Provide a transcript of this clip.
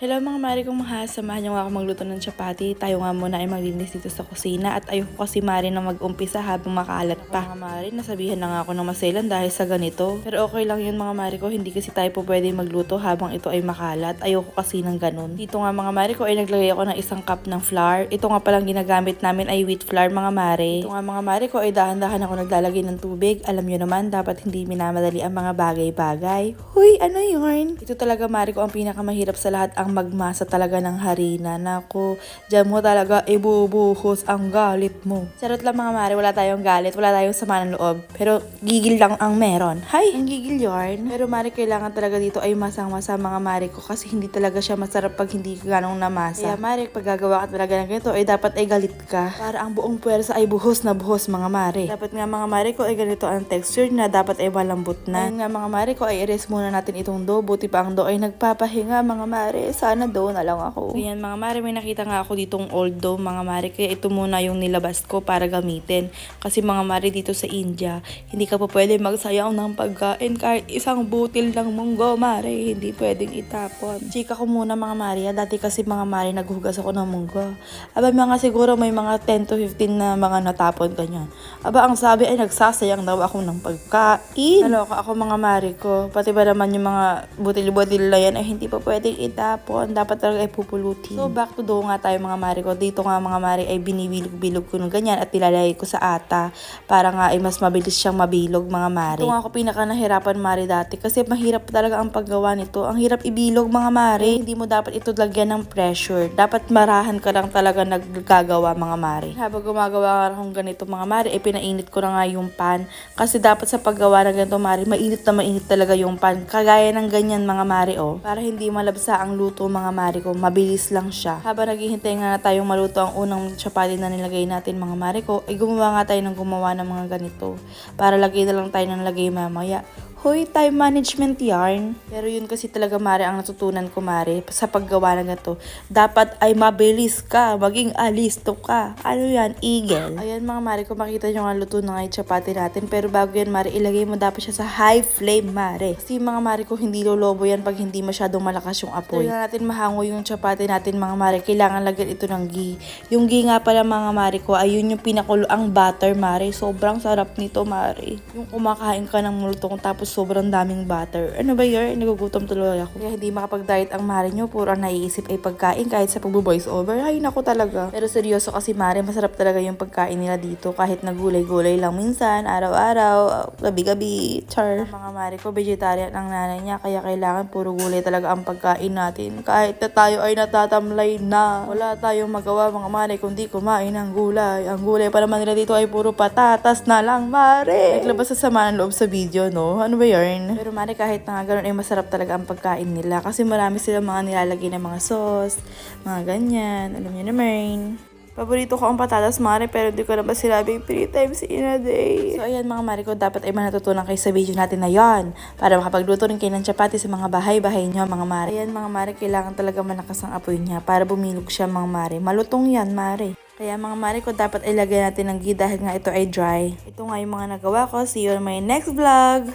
Hello mga mare kong mahal, samahan niyo nga ako magluto ng chapati. Tayo nga muna ay maglinis dito sa kusina at ayoko kasi mare na mag-umpisa habang makalat pa. Mga mare, nasabihan na nga ako ng maselan dahil sa ganito. Pero okay lang yun mga mare ko, hindi kasi tayo po pwede magluto habang ito ay makalat. Ayoko kasi ng ganun. Dito nga mga mare ko ay naglagay ako ng isang cup ng flour. Ito nga palang ginagamit namin ay wheat flour mga mare. Ito nga mga mare ko ay dahan-dahan ako naglalagay ng tubig. Alam niyo naman, dapat hindi minamadali ang mga bagay-bagay. Huy, ano yun? Ito talaga mare ko ang pinakamahirap sa lahat, ang magmasa talaga ng harina. Naku, dyan mo talaga ibubuhos ang galit mo. Charot lang mga mare, wala tayong galit, wala tayong sama ng loob. Pero gigil lang ang meron. Hay, ang gigil yarn. Pero mare, kailangan talaga dito ay masang-masa mga mare ko kasi hindi talaga siya masarap pag hindi ganong namasa. Kaya mare, pag gagawa ka talaga ng ganito ay dapat ay galit ka. Para ang buong puwersa ay buhos na buhos mga mare. Dapat nga mga mare ko ay ganito ang texture na dapat ay malambot na. Ayun nga mga mare ko ay i-rest muna natin itong dough. Buti pa ang dough ay nagpapahinga mga mare. Sana dough na lang ako. Ganyan mga mare, may nakita nga ako ditong old dough mga mare. Kaya ito muna yung nilabas ko para gamitin. Kasi mga mare dito sa India, hindi ka pa pwede magsayang ng pagkain kahit isang butil ng munggo mare. Hindi pwedeng itapon. Chika ko muna mga mare. Dati kasi mga mare naghugas ako ng munggo. Aba mga siguro may mga 10 to 15 na mga natapon ganyan. Aba ang sabi ay nagsasayang daw ako ng pagkain. Naloka ako mga mare ko. Pati ba naman yung mga butil-butil na yan ay hindi pa pwedeng itapon. Dapat talaga ay pupulutin. So back to dough nga tayo mga mare ko. Dito nga mga mare ay binibilog-bilog ko ng ganyan at nilalagay ko sa ata para nga ay mas mabilis siyang mabilog mga mare. Ito nga ako pinaka nahirapan mare dati kasi mahirap talaga ang paggawa nito. Ang hirap ibilog mga mare. Hindi mo dapat ito lagyan ng pressure. Dapat marahan ka lang talaga naggagawa mga mare. Habang gumagawa akong ganito mga mare, ay pinainit ko na nga yung pan. Kasi dapat sa paggawa ng ganito mare, mainit na mainit talaga yung pan. Kagaya ng ganyan mga mare oh. Para hindi malabsa ang luto mga mare ko, mabilis lang siya. Habang naghihintay nga na tayong maluto ang unang chapati na nilagay natin mga mare ko, ay gumawa nga tayo ng gumawa ng mga ganito. Para lagay na lang tayo ng lagay mamaya. Hoy, time management yarn. Pero yun kasi talaga mare ang natutunan ko mare sa paggawa ng ganito. Dapat ay mabilis ka, maging alisto ka. Ano yan, eagle? Ayan mga mare, kung makita nyo nga luto na nga yung chapati natin. Pero bago yan mare, ilagay mo dapat siya sa high flame mare. Kasi mga mare ko hindi lolobo yan pag hindi masyadong malakas yung apoy. Kaya natin mahango yung chapati natin mga mare, kailangan lagyan ito ng ghee. Yung ghee nga pala mga mare ko, ayun yung pinakulo ang butter mare. Sobrang sarap nito mare. Yung kumakain ka ng mulutong tapos sobrang daming butter. Ano ba yun? Nagugutom tuloy ako. Kaya hindi makapag-diet ang mare nyo. Puro ang naiisip ay pagkain kahit sa pag-voice over. Ay, naku talaga. Pero seryoso kasi mare, masarap talaga yung pagkain nila dito. Kahit nagulay-gulay lang minsan, araw-araw, gabi-gabi, char. Ang mga mare ko, vegetarian ang nanay niya. Kaya kailangan puro gulay talaga ang pagkain natin. Kahit na tayo ay natatamlay na. Wala tayong magawa mga mare kundi kumain ng gulay. Ang gulay pa naman nila dito ay puro patatas na lang mare. Naglabas sa sama ng loob sa video, no? Ano ba yarn? Pero mare, kahit na nga ganun ay masarap talaga ang pagkain nila. Kasi marami silang mga nilalagay ng mga sauce, mga ganyan. Alam niyo naman. Paborito ko ang patatas mare, pero di ko na ba sinabing 3 times in a day. So ayan mga mare ko, dapat ay manatutunan kayo sa video natin na yon. Para makapagluto rin kayo ng chapati sa mga bahay-bahay nyo mga mare. Ayan mga mare, kailangan talaga malakas ang apoy niya para bumilog siya mga mare. Malutong yan mare. Kaya mga mare ko, dapat ilagay natin ng ghee dahil nga ito ay dry. Ito nga yung mga nagawa ko. See you on my next vlog!